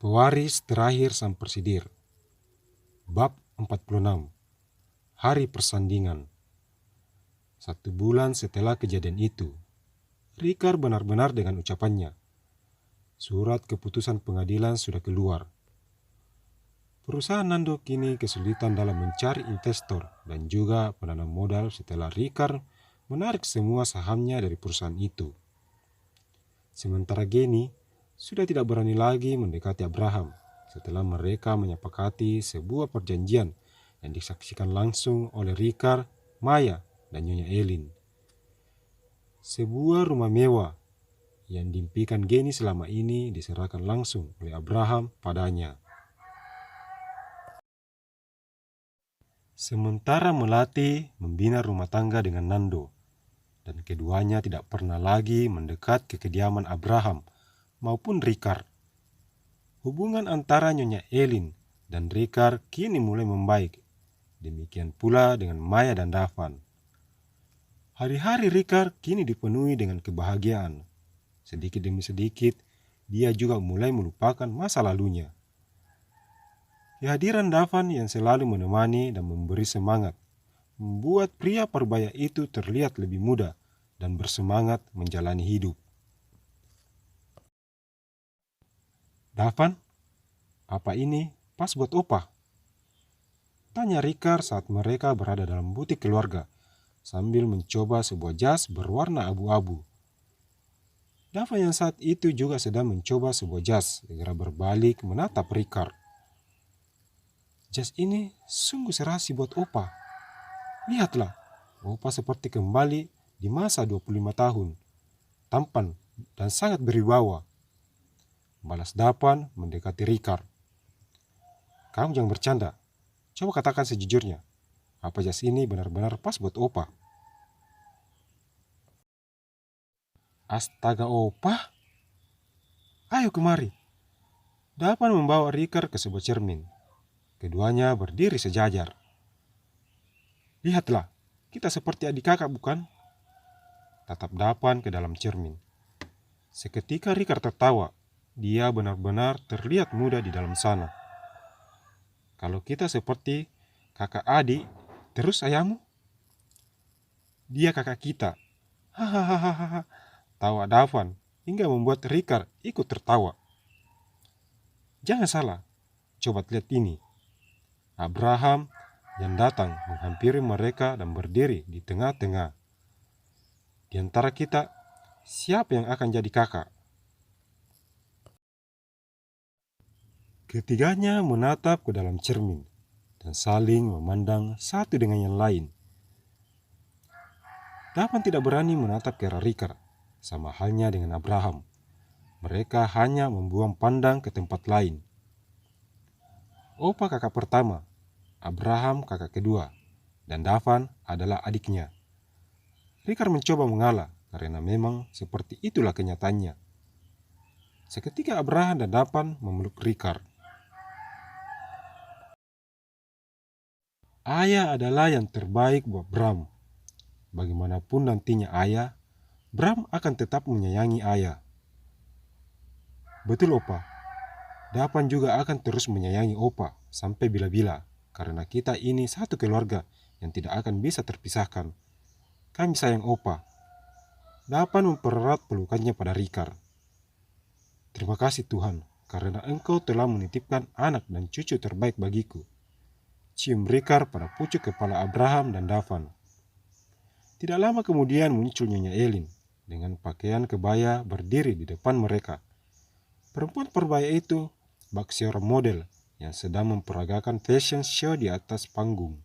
Pewaris terakhir Sang Persidir. Bab 46. Hari persandingan. 1 bulan setelah kejadian itu, Rikar benar-benar dengan ucapannya. Surat keputusan pengadilan sudah keluar. Perusahaan Nando kini kesulitan dalam mencari investor dan juga penanam modal setelah Rikar menarik semua sahamnya dari perusahaan itu. Sementara Geni sudah tidak berani lagi mendekati Abraham setelah mereka menyepakati sebuah perjanjian yang disaksikan langsung oleh Rikar, Maya, dan Nyonya Elin. Sebuah rumah mewah yang diimpikan Geni selama ini diserahkan langsung oleh Abraham padanya. Sementara Melati membina rumah tangga dengan Nando, dan keduanya tidak pernah lagi mendekat ke kediaman Abraham maupun Rikar. Hubungan antara Nyonya Elin dan Rikar kini mulai membaik. Demikian pula dengan Maya dan Dafan. Hari-hari Rikar kini dipenuhi dengan kebahagiaan. Sedikit demi sedikit, dia juga mulai melupakan masa lalunya. Kehadiran Dafan yang selalu menemani dan memberi semangat membuat pria parubaya itu terlihat lebih muda dan bersemangat menjalani hidup. "Dafan, apa ini pas buat opa?" tanya Rikar saat mereka berada dalam butik keluarga sambil mencoba sebuah jas berwarna abu-abu. Dafan yang saat itu juga sedang mencoba sebuah jas segera berbalik menatap Rikar. "Jas ini sungguh serasi buat opa. Lihatlah, opa seperti kembali di masa 25 tahun, tampan dan sangat berwibawa," balas Dafan mendekati Rikar. "Kamu jangan bercanda. Coba katakan sejujurnya, apa jas ini benar-benar pas buat opa?" "Astaga opa, ayo kemari." Dafan membawa Rikar ke sebuah cermin. Keduanya berdiri sejajar. "Lihatlah, kita seperti adik kakak bukan?" tatap Dafan ke dalam cermin. Seketika Rikar tertawa. Dia benar-benar terlihat muda di dalam sana. "Kalau kita seperti kakak adik, terus ayahmu?" "Dia kakak kita." Hahaha, tawa Dafan hingga membuat Rikar ikut tertawa. "Jangan salah, coba lihat ini." Abraham yang datang menghampiri mereka dan berdiri di tengah-tengah. "Di antara kita, siapa yang akan jadi kakak?" Ketiganya menatap ke dalam cermin dan saling memandang satu dengan yang lain. Dafan tidak berani menatap ke arah Rikar, sama halnya dengan Abraham. Mereka hanya membuang pandang ke tempat lain. Opa kakak pertama, Abraham kakak kedua, dan Dafan adalah adiknya. Rikar mencoba mengalah karena memang seperti itulah kenyataannya. Seketika Abraham dan Dafan memeluk Rikar. "Ayah adalah yang terbaik buat Bram. Bagaimanapun nantinya ayah, Bram akan tetap menyayangi ayah." "Betul opa. Dafan juga akan terus menyayangi opa sampai bila-bila, karena kita ini satu keluarga yang tidak akan bisa terpisahkan. Kami sayang opa." Dafan mempererat pelukannya pada Rikar. "Terima kasih Tuhan, karena engkau telah menitipkan anak dan cucu terbaik bagiku." Cium Rikar pada pucuk kepala Abraham dan Dafan. Tidak lama kemudian muncul Nyonya Elin dengan pakaian kebaya berdiri di depan mereka. Perempuan parubaya itu bak seorang model yang sedang memperagakan fashion show di atas panggung.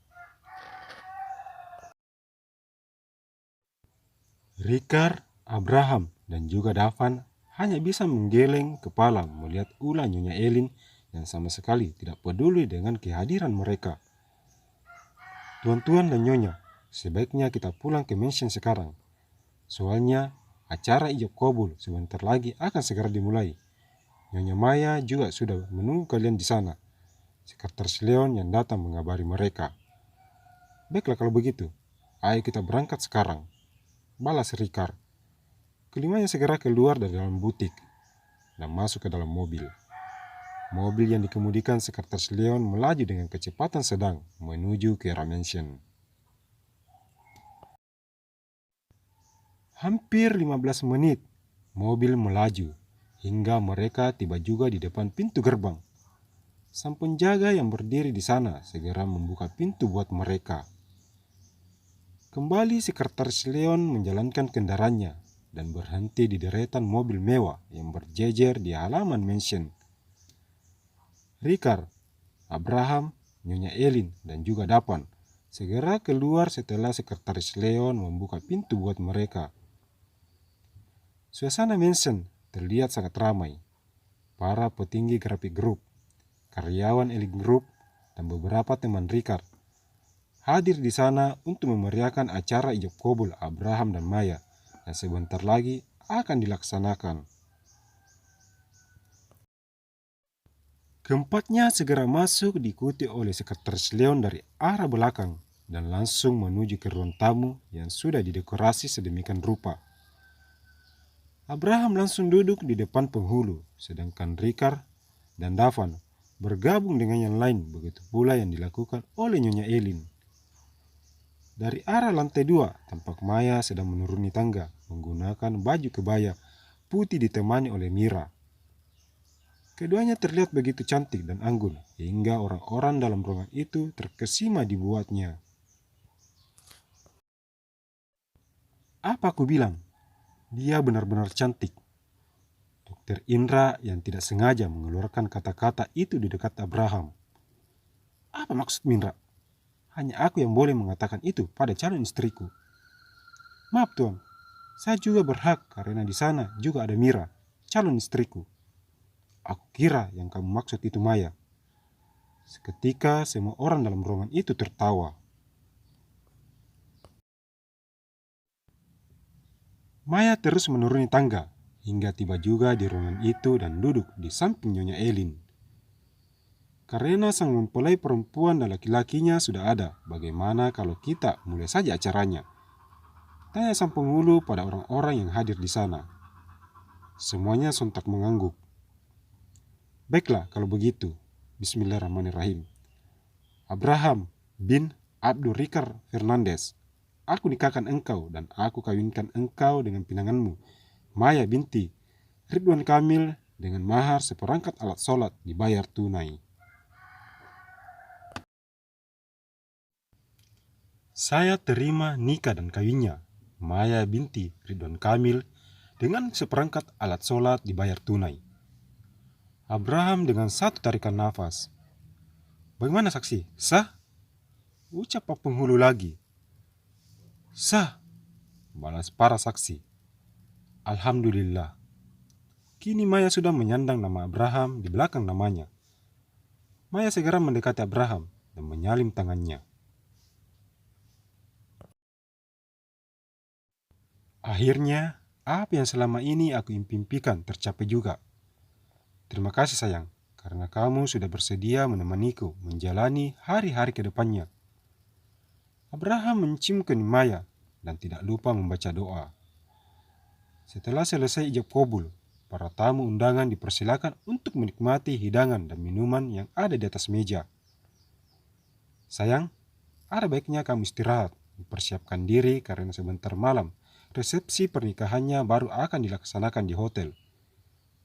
Rikar, Abraham, dan juga Dafan hanya bisa menggeleng kepala melihat ulah Nyonya Elin yang sama sekali tidak peduli dengan kehadiran mereka. "Tuan-tuan dan Nyonya, sebaiknya kita pulang ke mansion sekarang. Soalnya acara ijab kabul sebentar lagi akan segera dimulai. Nyonya Maya juga sudah menunggu kalian di sana," Sekretaris Leon yang datang mengabari mereka. "Baiklah kalau begitu, ayo kita berangkat sekarang," balas Rikar. Kelimanya segera keluar dari dalam butik dan masuk ke dalam mobil. Mobil yang dikemudikan Sekretaris Leon melaju dengan kecepatan sedang menuju ke arah mansion. Hampir 15 menit mobil melaju hingga mereka tiba juga di depan pintu gerbang. Sang penjaga yang berdiri di sana segera membuka pintu buat mereka. Kembali Sekretaris Leon menjalankan kendaraannya dan berhenti di deretan mobil mewah yang berjejer di halaman mansion. Ricard, Abraham, Nyonya Elin, dan juga Dapan segera keluar setelah Sekretaris Leon membuka pintu buat mereka. Suasana mansion terlihat sangat ramai. Para petinggi grafik grup, karyawan Elite Group, dan beberapa teman Ricard hadir di sana untuk memeriahkan acara ijab kabul Abraham dan Maya yang sebentar lagi akan dilaksanakan. Keempatnya segera masuk diikuti oleh Sekretaris Leon dari arah belakang dan langsung menuju ke ruang tamu yang sudah didekorasi sedemikian rupa. Abraham langsung duduk di depan penghulu, sedangkan Ricard dan Davan bergabung dengan yang lain, begitu pula yang dilakukan oleh Nyonya Elin. Dari arah lantai 2, tampak Maya sedang menuruni tangga menggunakan baju kebaya putih ditemani oleh Mira. Keduanya terlihat begitu cantik dan anggun hingga orang-orang dalam ruangan itu terkesima dibuatnya. Apa aku bilang? Dia benar-benar cantik. Dokter Indra yang tidak sengaja mengeluarkan kata-kata itu di dekat Abraham. Apa maksud Indra? Hanya aku yang boleh mengatakan itu pada calon istriku. Maaf Tuan, saya juga berhak karena di sana juga ada Mira, calon istriku. Aku kira yang kamu maksud itu Maya. Seketika semua orang dalam ruangan itu tertawa. Maya terus menuruni tangga hingga tiba juga di ruangan itu dan duduk di samping Nyonya Elin. Karena sang mempelai perempuan dan laki-lakinya sudah ada, bagaimana kalau kita mulai saja acaranya? Tanya sang penghulu pada orang-orang yang hadir di sana. Semuanya sontak mengangguk. Baiklah kalau begitu. Bismillahirrahmanirrahim. Abraham bin Abdul Ricard Fernandez, aku nikahkan engkau dan aku kawinkan engkau dengan pinanganmu, Maya binti Ridwan Kamil, dengan mahar seperangkat alat sholat dibayar tunai. Saya terima nikah dan kawinnya, Maya binti Ridwan Kamil, dengan seperangkat alat sholat dibayar tunai. Abraham dengan satu tarikan nafas. Bagaimana saksi? Sah? Ucap penghulu lagi. Sah, balas para saksi. Alhamdulillah. Kini Maya sudah menyandang nama Abraham di belakang namanya. Maya segera mendekati Abraham dan menyalin tangannya. Akhirnya, apa yang selama ini aku impikan tercapai juga. Terima kasih sayang, karena kamu sudah bersedia menemaniku menjalani hari-hari ke depannya. Abraham mencium kening Maya dan tidak lupa membaca doa. Setelah selesai ijab kabul, para tamu undangan dipersilakan untuk menikmati hidangan dan minuman yang ada di atas meja. Sayang, ada baiknya kamu istirahat, mempersiapkan diri karena sebentar malam resepsi pernikahannya baru akan dilaksanakan di hotel.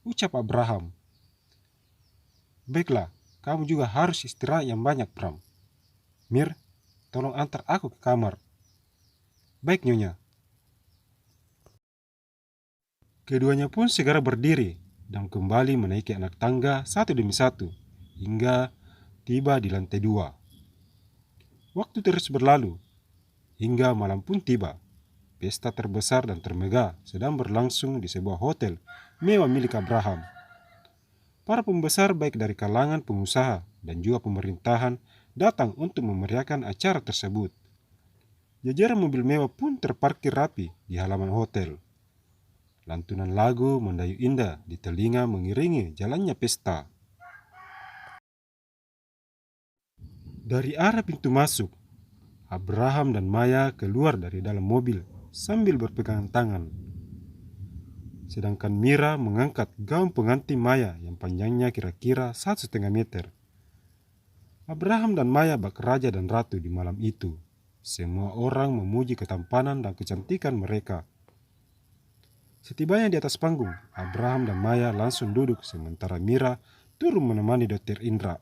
Ucap Abraham. Baiklah, kamu juga harus istirahat yang banyak, Bram. Mir, tolong antar aku ke kamar. Baik, Nyonya. Keduanya pun segera berdiri dan kembali menaiki anak tangga satu demi satu hingga tiba di lantai 2. Waktu terus berlalu hingga malam pun tiba. Pesta terbesar dan termegah sedang berlangsung di sebuah hotel mewah milik Abraham. Para pembesar baik dari kalangan pengusaha dan juga pemerintahan datang untuk memeriahkan acara tersebut. Jajaran mobil mewah pun terparkir rapi di halaman hotel. Lantunan lagu mendayu indah di telinga mengiringi jalannya pesta. Dari arah pintu masuk, Abraham dan Maya keluar dari dalam mobil sambil berpegangan tangan. sedangkan Mira mengangkat gaun pengantin Maya yang panjangnya kira-kira 1,5 meter. Abraham dan Maya bak raja dan ratu di malam itu. Semua orang memuji ketampanan dan kecantikan mereka. Setibanya di atas panggung, Abraham dan Maya langsung duduk sementara Mira turun menemani Dr. Indra.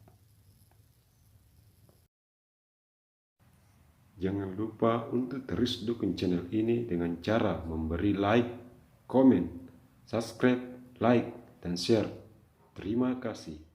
Jangan lupa untuk terus dukung channel ini dengan cara memberi like, komen, subscribe, like, dan share. Terima kasih.